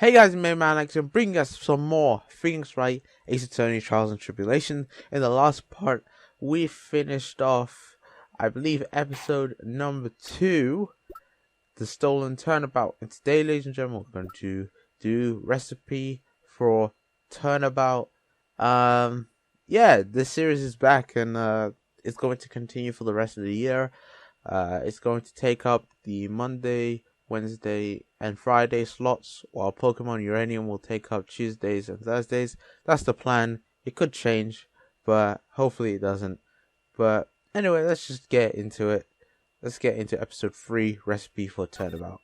Hey guys, man, Alex, and bring us some more things, right? Ace Attorney Trials and Tribulations. In the last part, we finished off, I believe, episode number 2, the stolen turnabout. And today, ladies and gentlemen, we're going to do recipe for turnabout. Yeah, this series is back, and it's going to continue for the rest of the year. It's going to take up the Monday, Wednesday, and Friday slots, while Pokemon Uranium will take up Tuesdays and Thursdays. That's the plan. It could change, but hopefully it doesn't. But anyway, let's just get into it. Let's get into episode 3, Recipe for Turnabout.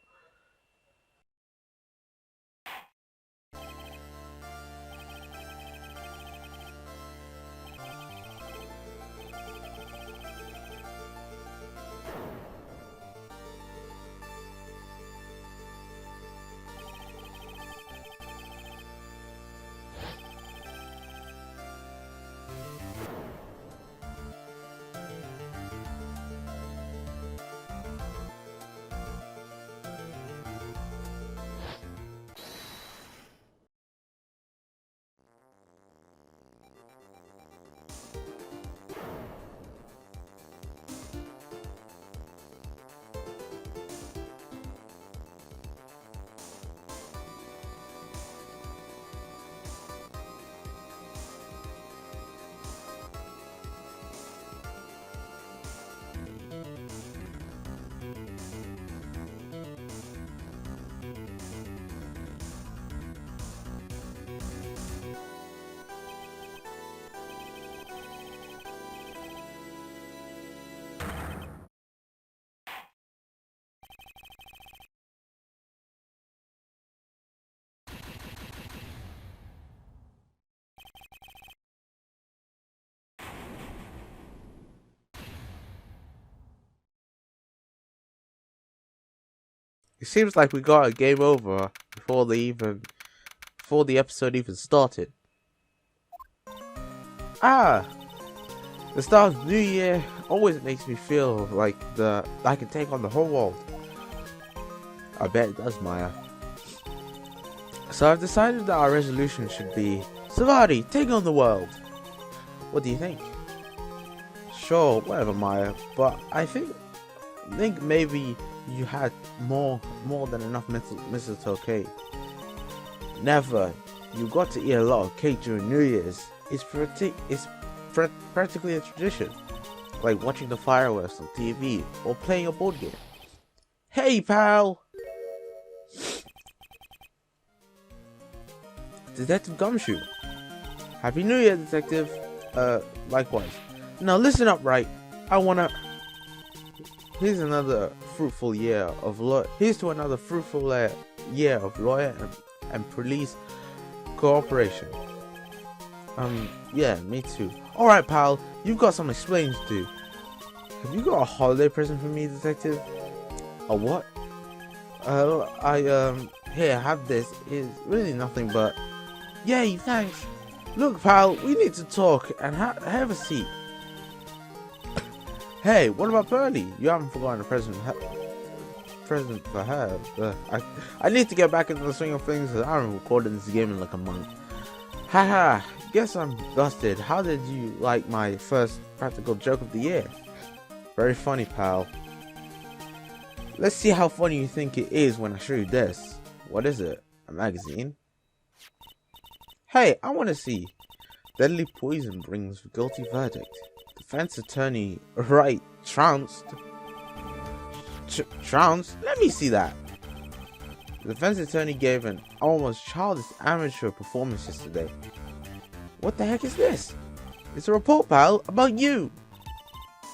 It seems like we got a game over before the episode even started. The start of the new year always makes me feel like I can take on the whole world. I bet it does, Maya. So I've decided that our resolution should be, Savari, take on the world. What do you think? Sure, whatever, Maya. But I think maybe you had more than enough mistletoe cake. Never. You got to eat a lot of cake during New Year's. It's practically a tradition, like watching the fireworks on TV or playing a board game. Hey, pal! Detective Gumshoe. Happy New Year, Detective. Likewise. Now listen up, Wright. Here's another fruitful year of year of lawyer and police cooperation. Yeah, me too. Alright, pal, you've got some explaining to do. Have you got a holiday present for me, Detective? A what? Here, have this. It's really nothing but... Yay, thanks. Look, pal, we need to talk and have a seat. Hey, what about Pearly? You haven't forgotten a present for her. I need to get back into the swing of things, because I haven't recorded this game in like a month. Haha, guess I'm busted. How did you like my first practical joke of the year? Very funny, pal. Let's see how funny you think it is when I show you this. What is it? A magazine? Hey, I want to see. Deadly poison brings guilty verdict. Defense attorney Wright trounced. Trounced? Let me see that. The defense attorney gave an almost childish amateur performance yesterday. What the heck is this? It's a report, pal, about you.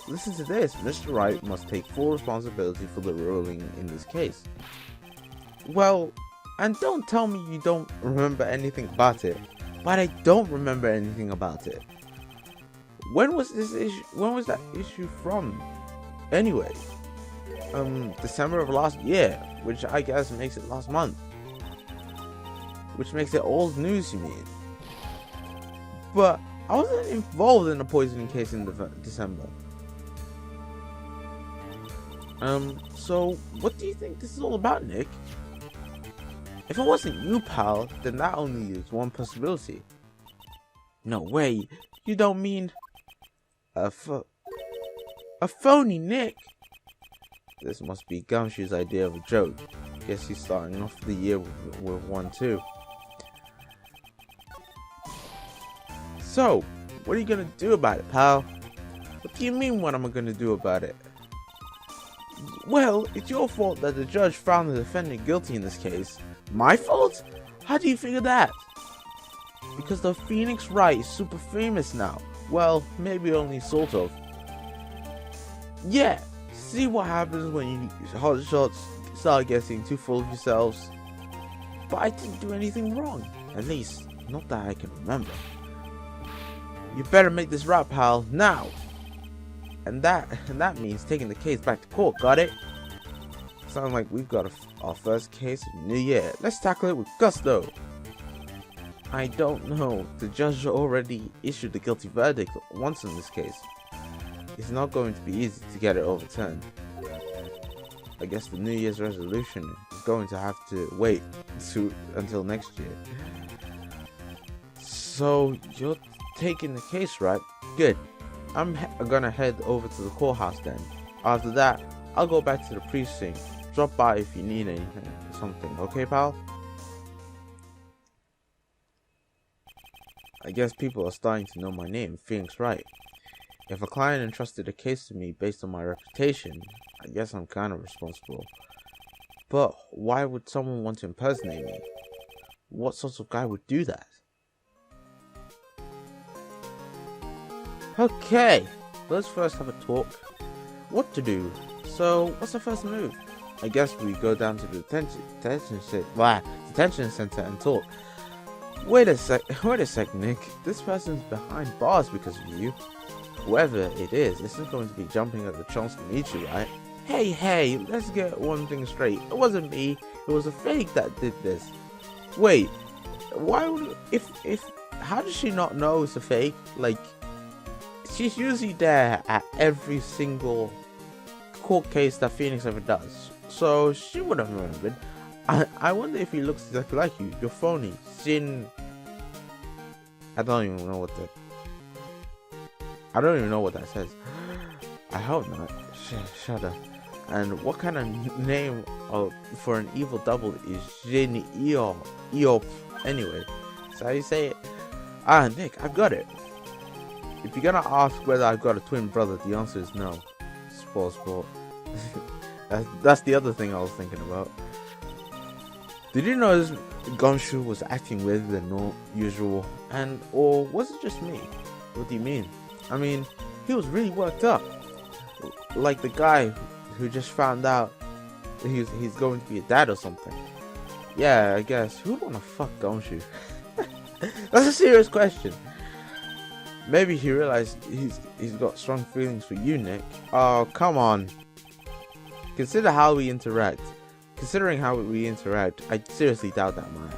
Listen to this. Mr. Wright must take full responsibility for the ruling in this case. Well, and don't tell me you don't remember anything about it. But I don't remember anything about it. When was this issue? When was that issue from? Anyway, December of last year, which I guess makes it last month. Which makes it old news, you mean? But I wasn't involved in the poisoning case in December. So what do you think this is all about, Nick? If it wasn't you, pal, then that only leaves one possibility. No way, you don't mean a phony Nick? This must be Gumshoe's idea of a joke. Guess he's starting off the year with one too. So, what are you gonna do about it, pal? What do you mean what am I gonna do about it? Well, it's your fault that the judge found the defendant guilty in this case. My fault? How do you figure that? Because the Phoenix Wright is super famous now. Well, maybe only sort of. Yeah, see what happens when you hotshots start getting too full of yourselves. But I didn't do anything wrong. At least, not that I can remember. You better make this right, pal, now! And that means taking the case back to court, got it? Sounds like we've got our first case of the new year. Let's tackle it with gusto! I don't know. The judge already issued the guilty verdict once in this case. It's not going to be easy to get it overturned. I guess the New Year's resolution is going to have to wait until next year. So, you're taking the case, right? Good. I'm gonna head over to the courthouse then. After that, I'll go back to the precinct. Drop by if you need anything or something, okay, pal? I guess people are starting to know my name, Phoenix Wright. If a client entrusted a case to me based on my reputation, I guess I'm kind of responsible. But why would someone want to impersonate me? What sort of guy would do that? Okay, let's first have a talk. What to do? So, what's the first move? I guess we go down to the detention center and talk. Wait a sec, Nick. This person's behind bars because of you. Whoever it is, isn't going to be jumping at the chance to meet you, right? Hey, let's get one thing straight. It wasn't me. It was a fake that did this. Wait, why would how does she not know it's a fake? Like, she's usually there at every single court case that Phoenix ever does, so she would have remembered. I wonder if he looks exactly like you. You're phony. I don't even know what that says. I hope not. Shudder. And what kind of name for an evil double is Jin Eop anyway? So how you say it? Nick, I've got it. If you're gonna ask whether I've got a twin brother, the answer is no. Sport. That's the other thing I was thinking about. Did you notice Gumshoe was acting weirder than usual? Or was it just me? What do you mean? I mean, he was really worked up. Like the guy who just found out he's going to be a dad or something. Yeah, I guess. Who'd wanna fuck Gumshoe? That's a serious question. Maybe he realized he's got strong feelings for you, Nick. Oh, come on. Considering how we interact, I seriously doubt that, man.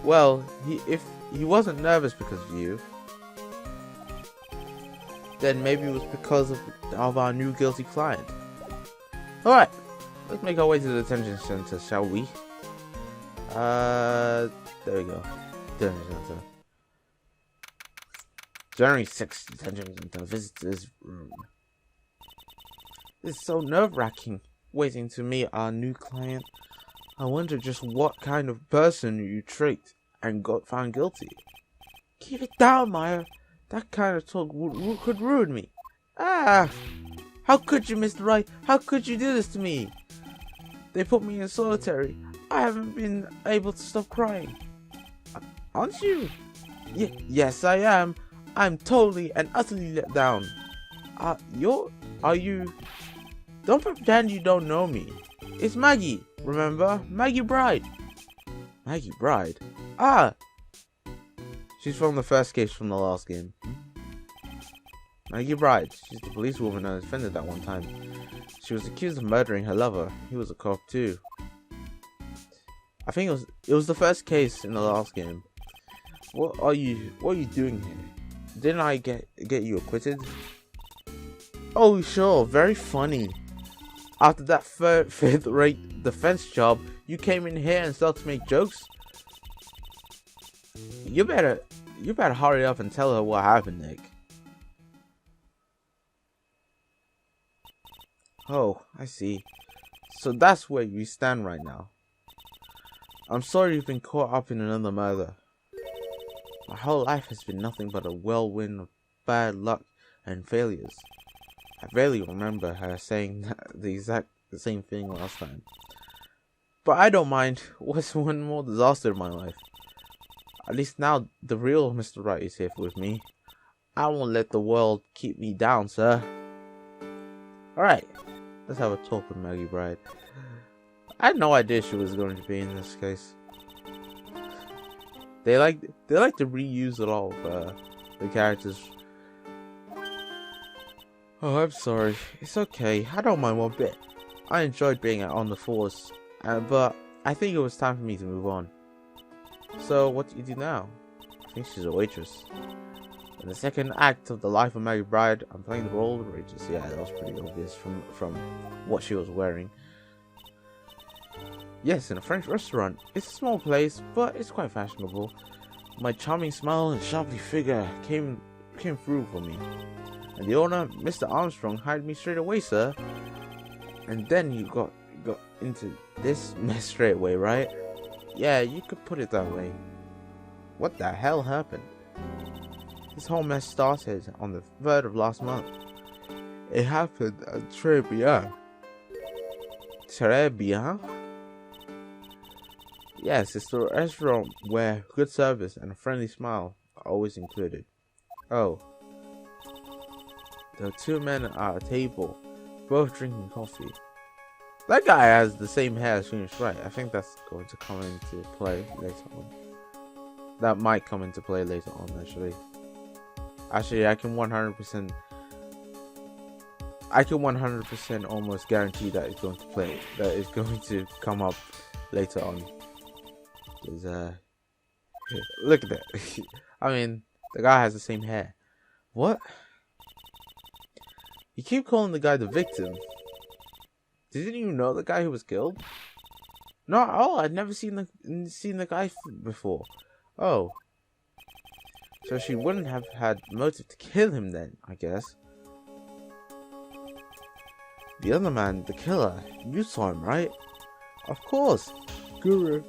Well, if he wasn't nervous because of you, then maybe it was because of our new guilty client. Alright, let's make our way to the detention center, shall we? There we go. Detention center. January 6th, detention center, visitors room. It's so nerve-wracking, waiting to meet our new client. I wonder just what kind of person you tricked and got found guilty. Keep it down, Maya. That kind of talk could ruin me. How could you, Mr. Wright? How could you do this to me? They put me in solitary. I haven't been able to stop crying. Aren't you? Yes, I am. I'm totally and utterly let down. Are you? Don't pretend you don't know me. It's Maggie, remember? Maggie Bride. Maggie Bride? She's from the first case from the last game. Maggie Bride. She's the policewoman I defended that one time. She was accused of murdering her lover. He was a cop too. I think it was the first case in the last game. What are you doing here? Didn't I get you acquitted? Oh sure, very funny. After that fifth-rate defense job, you came in here and started to make jokes? You better hurry up and tell her what happened, Nick. Oh, I see. So that's where you stand right now. I'm sorry you've been caught up in another murder. My whole life has been nothing but a whirlwind of bad luck and failures. I barely remember her saying the exact same thing last time. But I don't mind. What's one more disaster in my life? At least now the real Mr. Wright is here with me. I won't let the world keep me down, sir. Alright, let's have a talk with Maggie Bride. I had no idea she was going to be in this case. They like to reuse a lot of the characters. Oh, I'm sorry. It's okay. I don't mind one bit. I enjoyed being on the force, but I think it was time for me to move on. So, what do you do now? I think she's a waitress. In the second act of The Life of Maggie Bride, I'm playing the role of a waitress. Yeah, that was pretty obvious from what she was wearing. Yes, in a French restaurant. It's a small place, but it's quite fashionable. My charming smile and shapely figure came through for me. And the owner, Mr. Armstrong, hired me straight away, sir. And then you got into this mess straight away, right? Yeah, you could put it that way. What the hell happened? This whole mess started on the 3rd of last month. It happened at Tribulations. Tribulations? Yes, it's the restaurant where good service and a friendly smile are always included. Oh. There were two men at a table, both drinking coffee. That guy has the same hair as Phoenix Wright. I think that's going to come into play later on. That might come into play later on, actually. Actually, I can 100% almost guarantee that it's going to play. That it's going to come up later on. Look at that. I mean, the guy has the same hair. What? You keep calling the guy the victim. Didn't you know the guy who was killed? No, oh, I'd never seen the guy before. Oh. So she wouldn't have had motive to kill him then, I guess. The other man, the killer, you saw him, right? Of course. A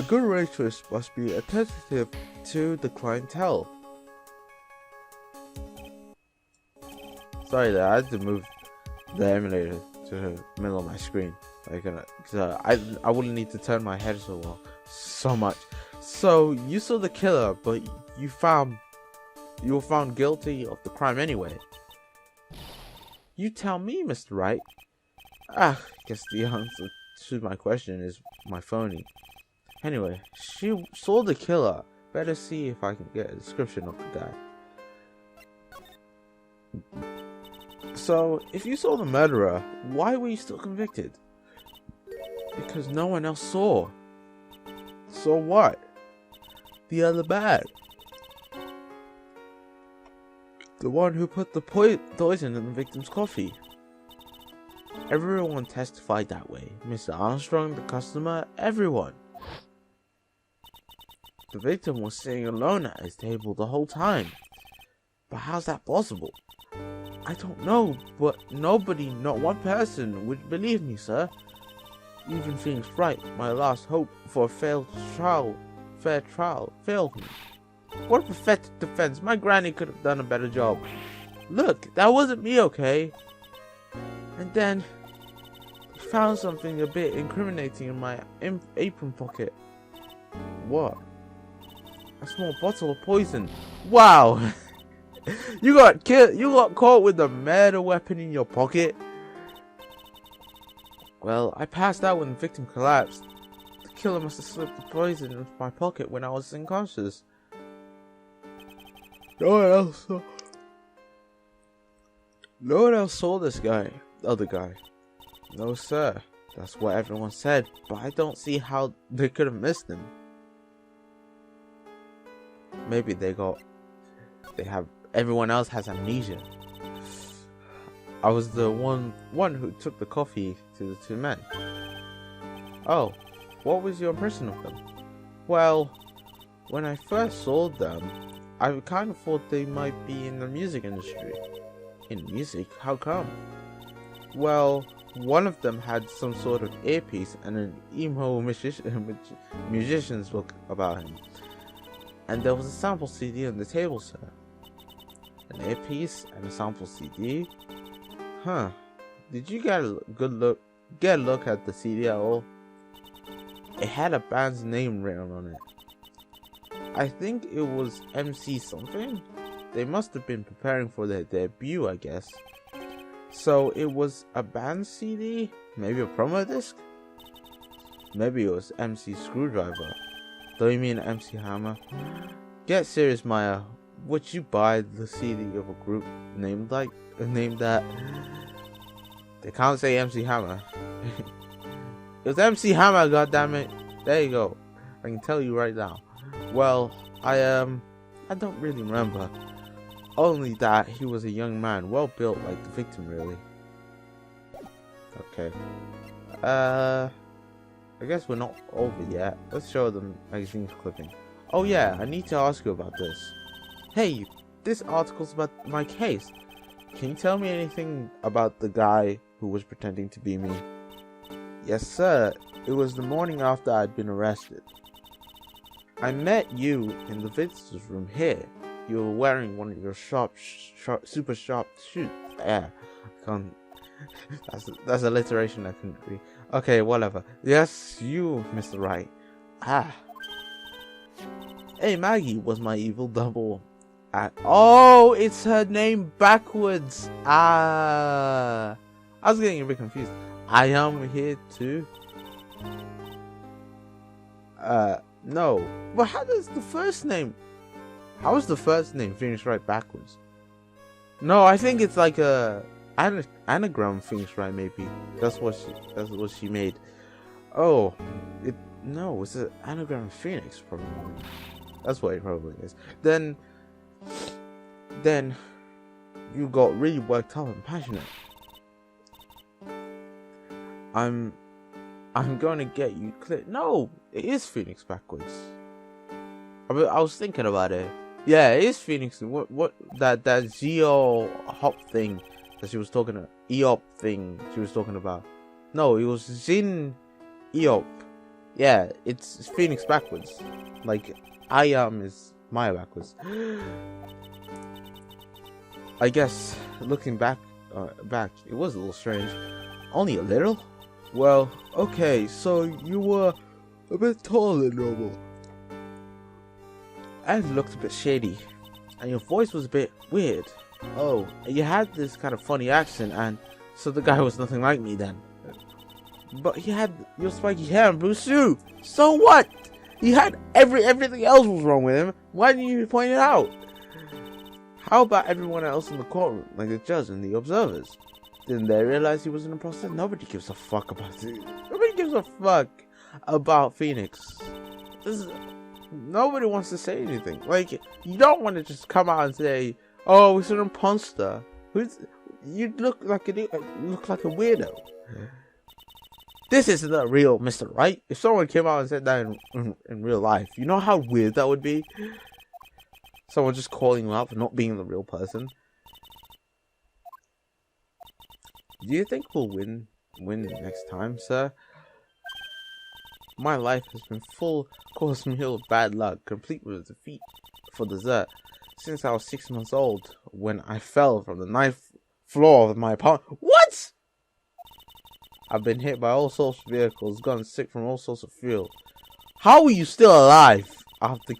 good waitress must be attentive to the clientele. Sorry that I had to move the emulator to the middle of my screen. I wouldn't need to turn my head so much. So you saw the killer, but you were found guilty of the crime anyway. You tell me, Mr. Wright. I guess the answer to my question is my phony. Anyway, she saw the killer. Better see if I can get a description of the guy. So, if you saw the murderer, why were you still convicted? Because no one else saw. So what? The other man. The one who put the poison in the victim's coffee. Everyone testified that way. Mr. Armstrong, the customer, everyone. The victim was sitting alone at his table the whole time. But how's that possible? I don't know, but nobody, not one person, would believe me, sir. Even Phoenix Wright, my last hope for a fair trial, failed me. What a pathetic defense. My granny could have done a better job. Look, that wasn't me, okay? And then, I found something a bit incriminating in my apron pocket. What? A small bottle of poison. Wow! You got caught with a murder weapon in your pocket? Well, I passed out when the victim collapsed. The killer must have slipped the poison into my pocket when I was unconscious. No one else saw this guy, the other guy. No, sir. That's what everyone said, but I don't see how they could have missed him. Maybe everyone else has amnesia. I was the one who took the coffee to the two men. Oh, what was your impression of them? Well, when I first saw them, I kind of thought they might be in the music industry. In music? How come? Well, one of them had some sort of earpiece and an emo musician's book about him. And there was a sample CD on the table, sir. An earpiece and a sample CD? Huh. Did you get a look at the CD at all? It had a band's name written on it. I think it was MC something. They must have been preparing for their debut, I guess. So it was a band CD? Maybe a promo disc? Maybe it was MC Screwdriver. Don't you mean MC Hammer? Get serious, Maya. Would you buy the CD of a group named that? They can't say MC Hammer. It was MC Hammer, goddammit. There you go. I can tell you right now. Well, I don't really remember. Only that he was a young man, well built like the victim, really. Okay. I guess we're not over yet. Let's show them magazine clipping. Oh yeah, I need to ask you about this. Hey, this article's about my case. Can you tell me anything about the guy who was pretending to be me? Yes, sir. It was the morning after I'd been arrested. I met you in the visitors room here. You were wearing one of your super sharp shoes. Yeah, I can't. That's alliteration I couldn't read. Okay, whatever. Yes, you, Mr. Wright. Ah. Hey, Maggie was my evil double. Oh, it's her name backwards. Ah. I was getting a bit confused. I am here too. No. But how is the first name Phoenix Wright backwards? No, I think it's like a anagram Phoenix Wright, maybe. That's what she made. Oh, it's an anagram Phoenix, probably. That's what it probably is. Then you got really worked up and passionate. I'm gonna get you clear. No, it is Phoenix backwards. I was thinking about it. Yeah, it is Phoenix. What that Zeo hop thing that she was talking about, Eop thing she was talking about. No, it was Zin Eop. Yeah, it's Phoenix backwards. Like I is Maya backwards. I guess looking back, it was a little strange. Only a little? Well, okay, so you were a bit taller than normal. And looked a bit shady. And your voice was a bit weird. Oh, and you had this kind of funny accent, and so the guy was nothing like me then. But he had your spiky hair and blue suit. So what? He had everything else was wrong with him. Why didn't you point it out? How about everyone else in the courtroom, like the judge and the observers? Didn't they realize he was an imposter? Nobody gives a fuck about it. Nobody gives a fuck about Phoenix. Nobody wants to say anything. Like, you don't want to just come out and say, "Oh, it's an imposter." You look like a weirdo. This isn't a real Mr. Wright. If someone came out and said that in real life, you know how weird that would be? Someone just calling you out for not being the real person. Do you think we'll win next time, sir? My life has been full course meal of bad luck, complete with defeat for dessert, since I was 6 months old, when I fell from the ninth floor of my apartment. What? I've been hit by all sorts of vehicles, gotten sick from all sorts of fuel. How are you still alive? After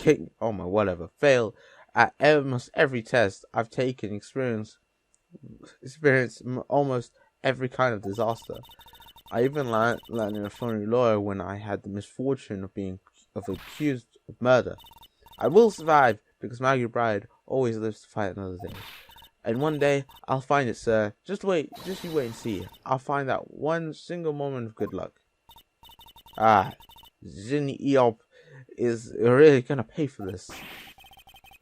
failed at almost every test I've taken, experienced almost every kind of disaster. I even landed a phony lawyer when I had the misfortune of being accused of murder. I will survive because Maggie Bride always lives to fight another day. And one day I'll find it, sir. Just you wait and see. I'll find that one single moment of good luck. Zin Eop is really gonna pay for this.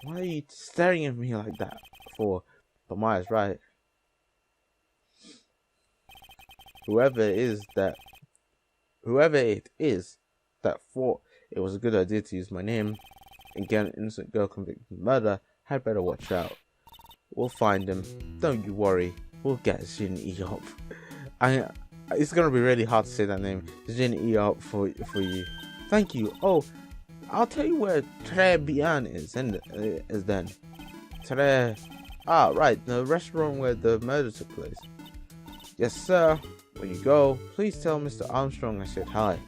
Why are you staring at me like that for? But Maya's right. whoever it is that thought it was a good idea to use my name and get an innocent girl convicted of murder had better watch out. We'll find him. Don't you worry. We'll get Jin-E up. It's gonna be really hard to say that name. Jin-E up for you. Thank you. Oh, I'll tell you where Tribulations is then. Right, the restaurant where the murder took place. Yes, sir. When you go, please tell Mr. Armstrong I said hi.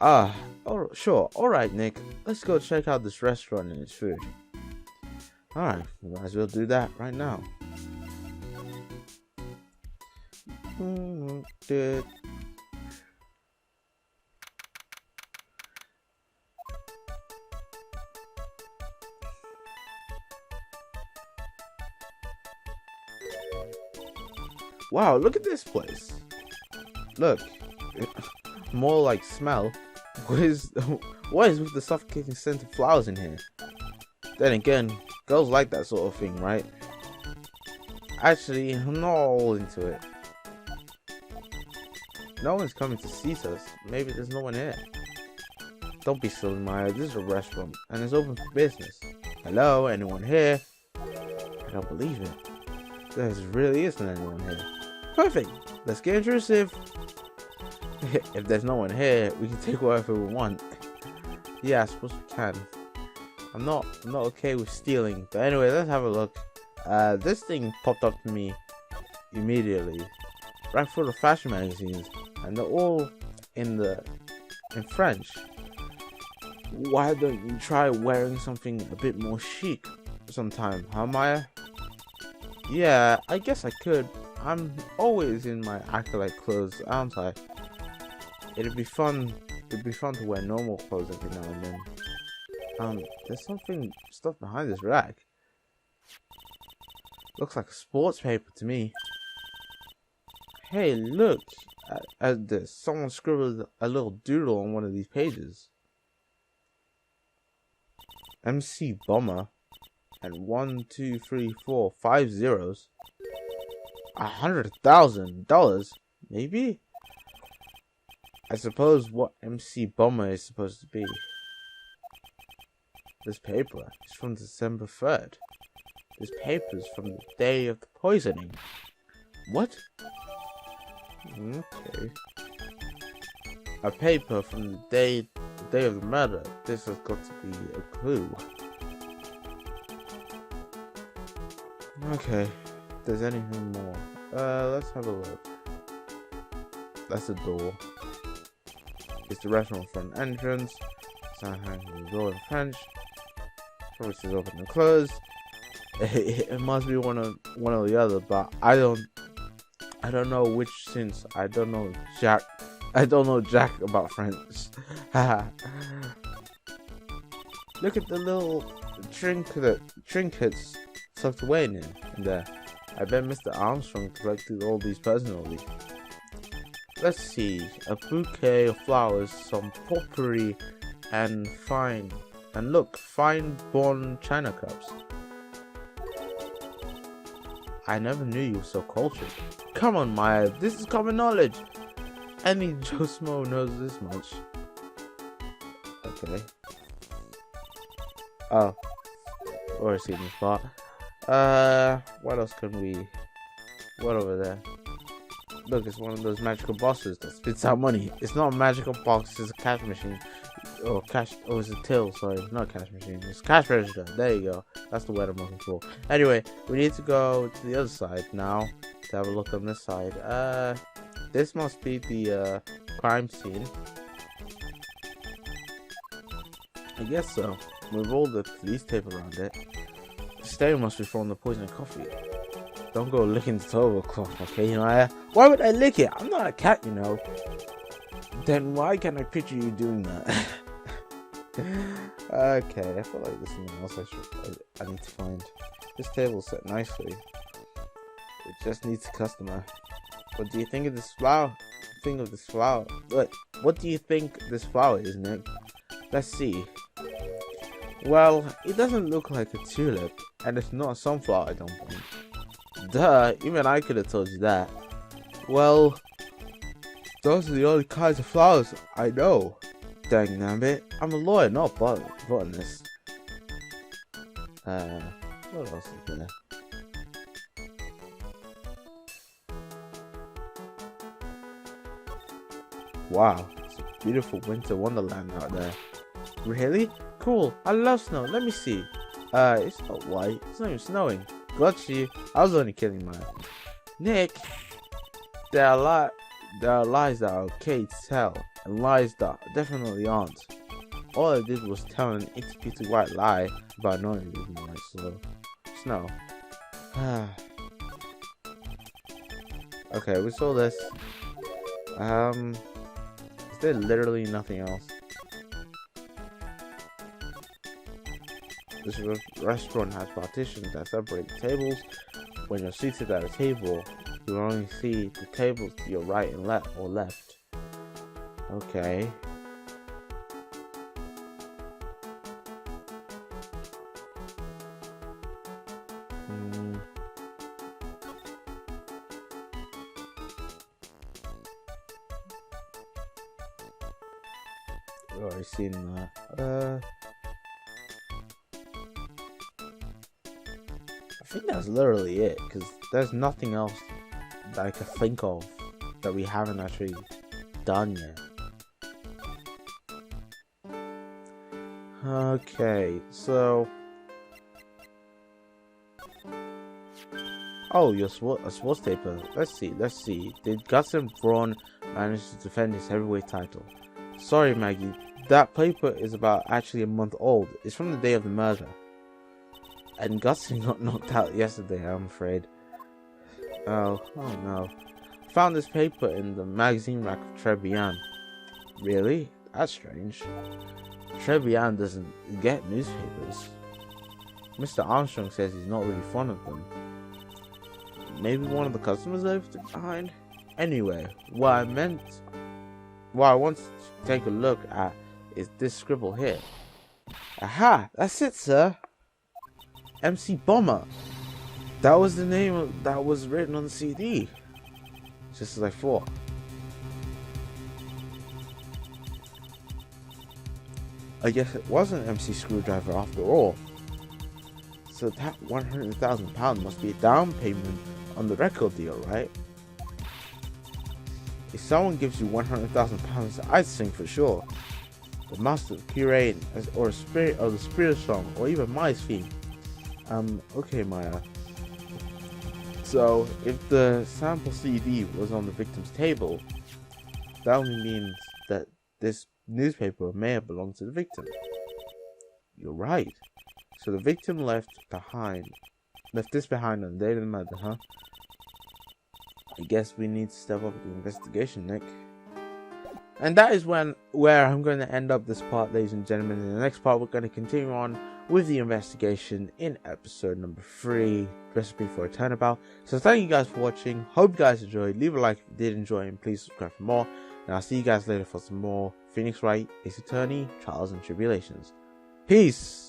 Oh, sure. Alright, Nick. Let's go check out this restaurant and its food. Alright, we might as well do that right now. Wow, look at this place. Look. More like smell. What is with the suffocating scent of flowers in here? Then again, girls like that sort of thing, right? Actually, I'm not all into it. No one's coming to see us. Maybe there's no one here. Don't be silly, Maya. This is a restaurant, and it's open for business. Hello, anyone here? I don't believe it. There really isn't anyone here. Perfect. Let's get intrusive. If there's no one here, we can take whatever we want. Yeah, I suppose we can. I'm not okay with stealing, but anyway, let's have a look. This thing popped up to me immediately, right for the fashion magazines, and they're all in French. Why don't you try wearing something a bit more chic sometime, huh, Maya? Yeah, I guess I could. I'm always in my acolyte clothes, aren't I? It'd be fun to wear normal clothes every now and then. There's stuff behind this rack. Looks like a sports paper to me. Hey, look at this. Someone scribbled a little doodle on one of these pages. MC Bomber. And 1, 2, 3, 4, 5 zeros. $100,000, maybe? I suppose what MC Bomber is supposed to be. This paper is from December 3rd. This paper is from the day of the poisoning. What? Okay. A paper from the day of the murder. This has got to be a clue. Okay. If there's anything more. Let's have a look. That's a door. It's the restaurant front entrance. Sign hanging the door in French. Probably says open and close. It must be one or the other, but I don't know which, since I don't know Jack about French. Look at the little trinkets tucked away in there. I bet Mr. Armstrong collected all these personally. Let's see, a bouquet of flowers, some potpourri, and fine born china cups. I never knew you were so cultured. Come on, Maya, this is common knowledge. Any Joe Smo knows this much. Okay. Oh. Or a secret spot. What else can we... What over there? Look, it's one of those magical boxes that spits out money. It's not a magical box, it's a cash machine. Or it's a till, sorry, not a cash machine. It's a cash register. There you go. That's the word I'm looking for. Anyway, we need to go to the other side now to have a look on this side. This must be the crime scene. I guess so. With all the police tape around it. The stain must be from the poisoned coffee. Don't go licking the tablecloth, okay, Maya? Why would I lick it? I'm not a cat, you know. Then why can't I picture you doing that? Okay, I feel like there's something else I need to find. This table's set nicely. It just needs a customer. What do you think of this flower? What do you think this flower is, Nick? Let's see. Well, it doesn't look like a tulip, and it's not a sunflower, I don't think. Duh, even I could have told you that. Well, those are the only kinds of flowers I know. Dang nabbit. I'm a lawyer, not a botanist. What else is there? Wow, it's a beautiful winter wonderland out there. Really? Cool. I love snow. Let me see. It's not white. It's not even snowing. Got you. I was only kidding, man. Nick, there are lies that are okay to tell, and lies that definitely aren't. All I did was tell an itty-bitty white lie about knowing it was my slow snow. Okay, we saw this. Is there literally nothing else? This restaurant has partitions that separate the tables. When you're seated at a table, you only see the tables to your right and left. Okay. Oh, I've seen that. I think that's literally it, because there's nothing else that I could think of that we haven't actually done yet. Okay, so... Oh, your sports paper. Let's see. Did Guts and Braun manage to defend his heavyweight title? Sorry, Maggie. That paper is about actually a month old. It's from the day of the murder. And Gustin got knocked out yesterday, I'm afraid. Oh no. Found this paper in the magazine rack of Tribulations. Really? That's strange. Tribulations doesn't get newspapers. Mr. Armstrong says he's not really fond of them. Maybe one of the customers left it behind? Anyway, what I want to take a look at is this scribble here. Aha! That's it, sir! MC Bomber. That was the name that was written on the CD. Just as I thought. I guess it wasn't MC Screwdriver after all. So that £100,000 must be a down payment on the record deal, right? If someone gives you £100,000, I'd sing for sure. The master, curate, or spirit of the spirit song, or even my theme. Okay, Maya. So, if the sample CD was on the victim's table, that only means that this newspaper may have belonged to the victim. You're right. So the victim left this behind on the day of the murder, huh? I guess we need to step up the investigation, Nick. And that is where I'm going to end up this part, ladies and gentlemen. In the next part, we're going to continue on with the investigation in episode number 3, Recipe for a Turnabout. So thank you guys for watching. Hope you guys enjoyed. Leave a like if you did enjoy, and please subscribe for more. And I'll see you guys later for some more Phoenix Wright, Ace Attorney, Trials and Tribulations. Peace!